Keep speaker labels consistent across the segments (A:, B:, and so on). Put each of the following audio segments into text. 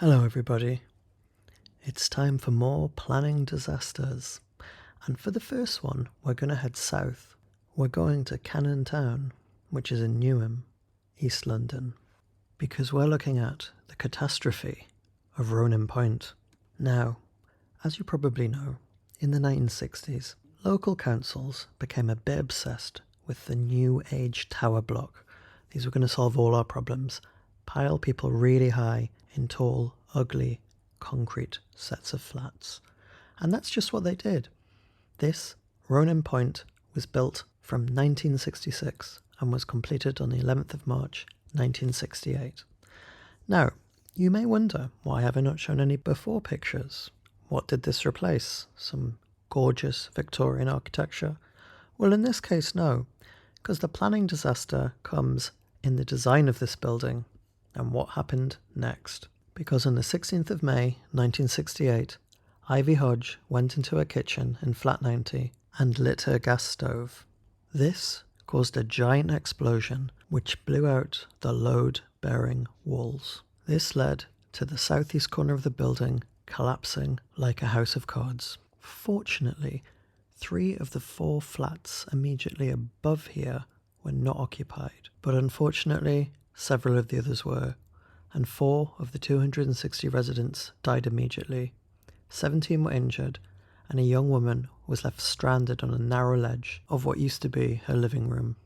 A: Hello everybody, it's time for more planning disasters, and for the first one we're going to head south. We're going to Cannon Town, which is in Newham, East London, because we're looking at the catastrophe of Ronan Point. Now, as you probably know, in the 1960s, local councils became a bit obsessed with the new age tower block. These were going to solve all our problems, pile people really high in tall, ugly, concrete sets of flats. And that's just what they did. This, Ronan Point, was built from 1966 and was completed on the 11th of March 1968. Now, you may wonder, why have I not shown any before pictures? What did this replace? Some gorgeous Victorian architecture? Well, in this case, no, because the planning disaster comes in the design of this building and what happened next. Because on the 16th of May 1968, Ivy Hodge went into her kitchen in flat 90 and lit her gas stove. This caused a giant explosion which blew out the load-bearing walls. This led to the southeast corner of the building collapsing like a house of cards. Fortunately, 3 of the 4 flats immediately above here were not occupied, but unfortunately several of the others were, and 4 of the 260 residents died immediately. 17 were injured, and a young woman was left stranded on a narrow ledge of what used to be her living room.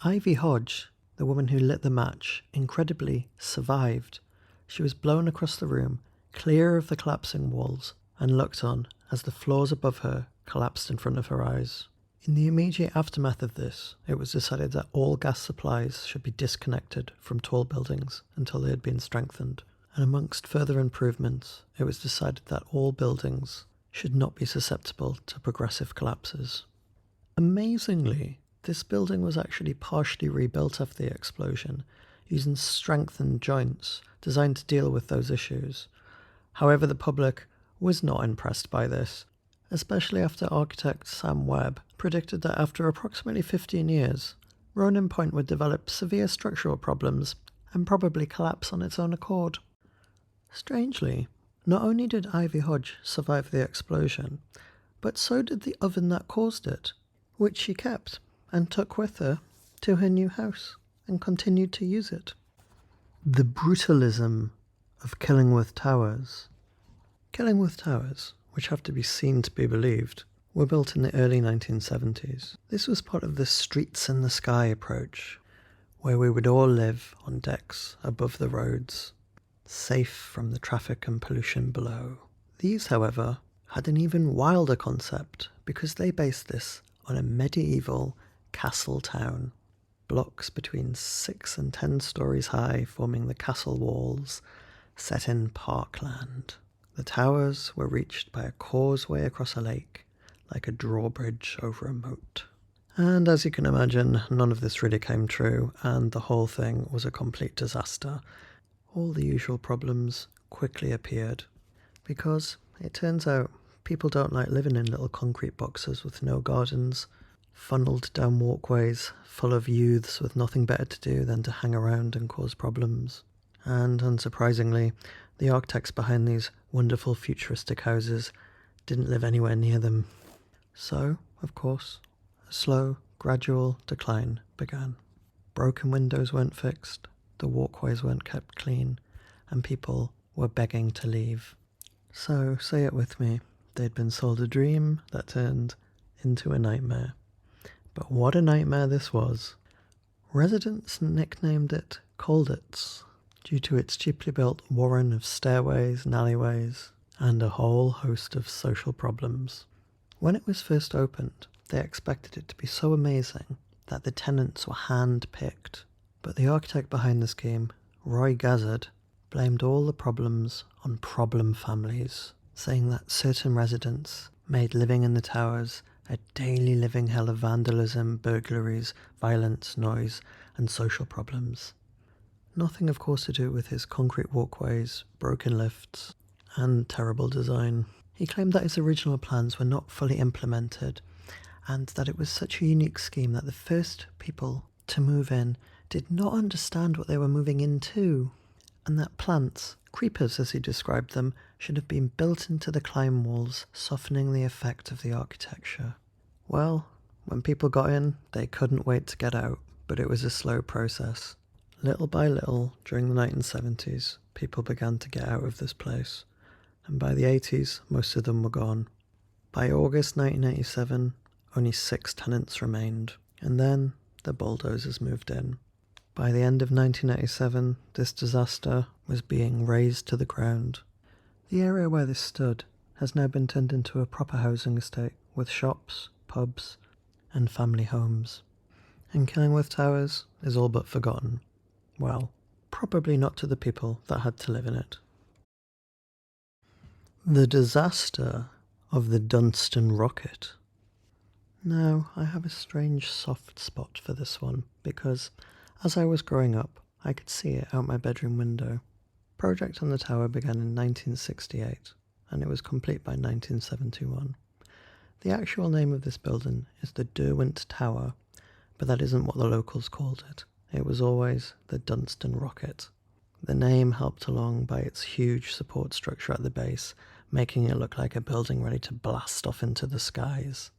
A: Ivy Hodge, the woman who lit the match, incredibly survived. She was blown across the room, clear of the collapsing walls, and looked on as the floors above her collapsed in front of her eyes. In the immediate aftermath of this, it was decided that all gas supplies should be disconnected from tall buildings until they had been strengthened. And amongst further improvements, it was decided that all buildings should not be susceptible to progressive collapses. Amazingly, this building was actually partially rebuilt after the explosion, using strengthened joints designed to deal with those issues. However, the public was not impressed by this, especially after architect Sam Webb predicted that after approximately 15 years, Ronan Point would develop severe structural problems and probably collapse on its own accord. Strangely, not only did Ivy Hodge survive the explosion, but so did the oven that caused it, which she kept and took with her to her new house and continued to use it. The brutalism of Killingworth Towers. Killingworth Towers, which have to be seen to be believed, were built in the early 1970s. This was part of the streets in the sky approach, where we would all live on decks above the roads, safe from the traffic and pollution below. These, however, had an even wilder concept because they based this on a medieval castle town, blocks between 6 and 10 stories high forming the castle walls, set in parkland. The towers were reached by a causeway across a lake, like a drawbridge over a moat. And as you can imagine, none of this really came true, and the whole thing was a complete disaster. All the usual problems quickly appeared, because it turns out people don't like living in little concrete boxes with no gardens, funneled down walkways full of youths with nothing better to do than to hang around and cause problems. And unsurprisingly, the architects behind these wonderful futuristic houses didn't live anywhere near them. So, of course, a slow, gradual decline began. Broken windows weren't fixed, the walkways weren't kept clean, and people were begging to leave. So, say it with me, they'd been sold a dream that turned into a nightmare. But what a nightmare this was. Residents nicknamed it Colditz, due to its cheaply built warren of stairways and alleyways, and a whole host of social problems. When it was first opened, they expected it to be so amazing that the tenants were hand-picked, but the architect behind the scheme, Roy Gazzard, blamed all the problems on problem families, saying that certain residents made living in the towers a daily living hell of vandalism, burglaries, violence, noise, and social problems. Nothing, of course, to do with his concrete walkways, broken lifts, and terrible design. He claimed that his original plans were not fully implemented, and that it was such a unique scheme that the first people to move in did not understand what they were moving into, and that plants Creepers, as he described them, should have been built into the climb walls, softening the effect of the architecture. Well, when people got in, they couldn't wait to get out, but it was a slow process. Little by little, during the 1970s, people began to get out of this place, and by the 80s, most of them were gone. By August 1987, only 6 tenants remained, and then the bulldozers moved in. By the end of 1987, this disaster was being razed to the ground. The area where this stood has now been turned into a proper housing estate with shops, pubs, and family homes. And Killingworth Towers is all but forgotten. Well, probably not to the people that had to live in it. The disaster of the Dunston Rocket. Now, I have a strange soft spot for this one because as I was growing up, I could see it out my bedroom window. Project on the tower began in 1968 and it was complete by 1971. The actual name of this building is the Derwent Tower, but that isn't what the locals called it. It was always the Dunston Rocket. The name helped along by its huge support structure at the base, making it look like a building ready to blast off into the skies.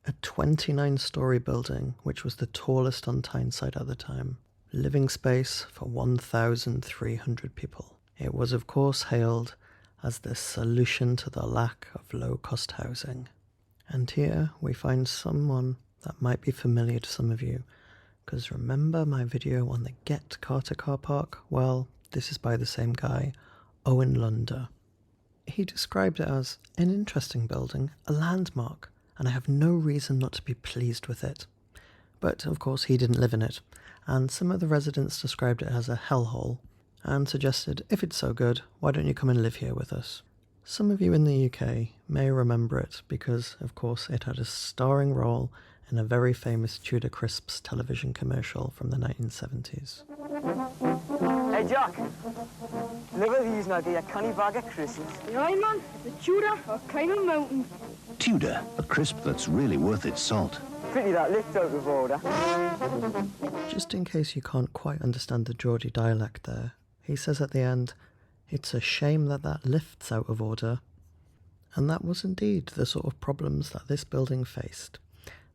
A: A 29-storey building, which was the tallest on Tyneside at the time. Living space for 1,300 people. It was of course hailed as the solution to the lack of low-cost housing. And here we find someone that might be familiar to some of you, because remember my video on the Get Carter car park? Well, this is by the same guy, Owen Lunder. He described it as an interesting building, a landmark, and I have no reason not to be pleased with it. But of course he didn't live in it, and some of the residents described it as a hellhole, and suggested, if it's so good, why don't you come and live here with us? Some of you in the UK may remember it because, of course, it had a starring role in a very famous Tudor Crisps television commercial from the 1970s.
B: Hey Jack, look at these now, be a canny bag of crisps.
C: Right man, the Tudor or climbing mountain.
D: Tudor, a crisp that's really worth its salt.
B: Pity that lift out of order.
A: Just in case you can't quite understand the Geordie dialect there, he says at the end, "It's a shame that that lift's out of order." And that was indeed the sort of problems that this building faced.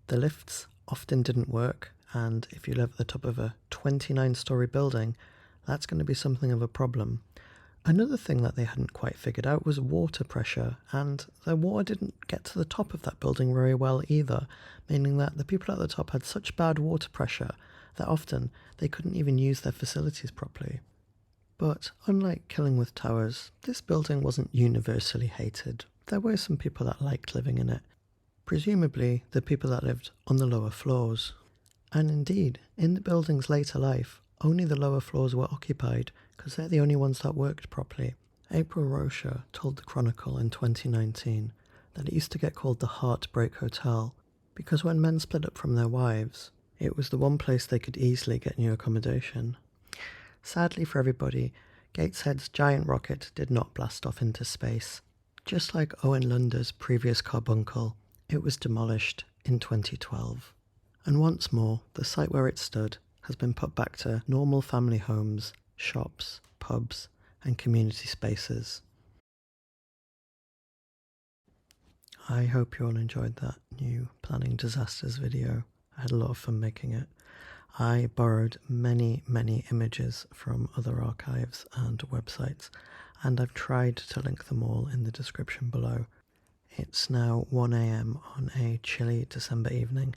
A: The lifts often didn't work, and if you live at the top of a 29-storey building, that's going to be something of a problem. Another thing that they hadn't quite figured out was water pressure, and the water didn't get to the top of that building very well either, meaning that the people at the top had such bad water pressure that often they couldn't even use their facilities properly. But unlike Killingworth Towers, this building wasn't universally hated. There were some people that liked living in it, presumably the people that lived on the lower floors. And indeed, in the building's later life, only the lower floors were occupied because they're the only ones that worked properly. April Rocher told the Chronicle in 2019 that it used to get called the Heartbreak Hotel because when men split up from their wives, it was the one place they could easily get new accommodation. Sadly for everybody, Gateshead's giant rocket did not blast off into space. Just like Owen Lunder's previous carbuncle, it was demolished in 2012. And once more, the site where it stood has been put back to normal family homes, shops, pubs, and community spaces. I hope you all enjoyed that new Planning Disasters video. I had a lot of fun making it. I borrowed many images from other archives and websites, and I've tried to link them all in the description below. It's now 1 AM on a chilly December evening,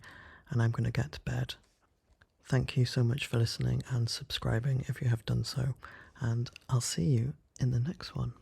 A: and I'm going to get to bed. Thank you so much for listening and subscribing if you have done so, and I'll see you in the next one.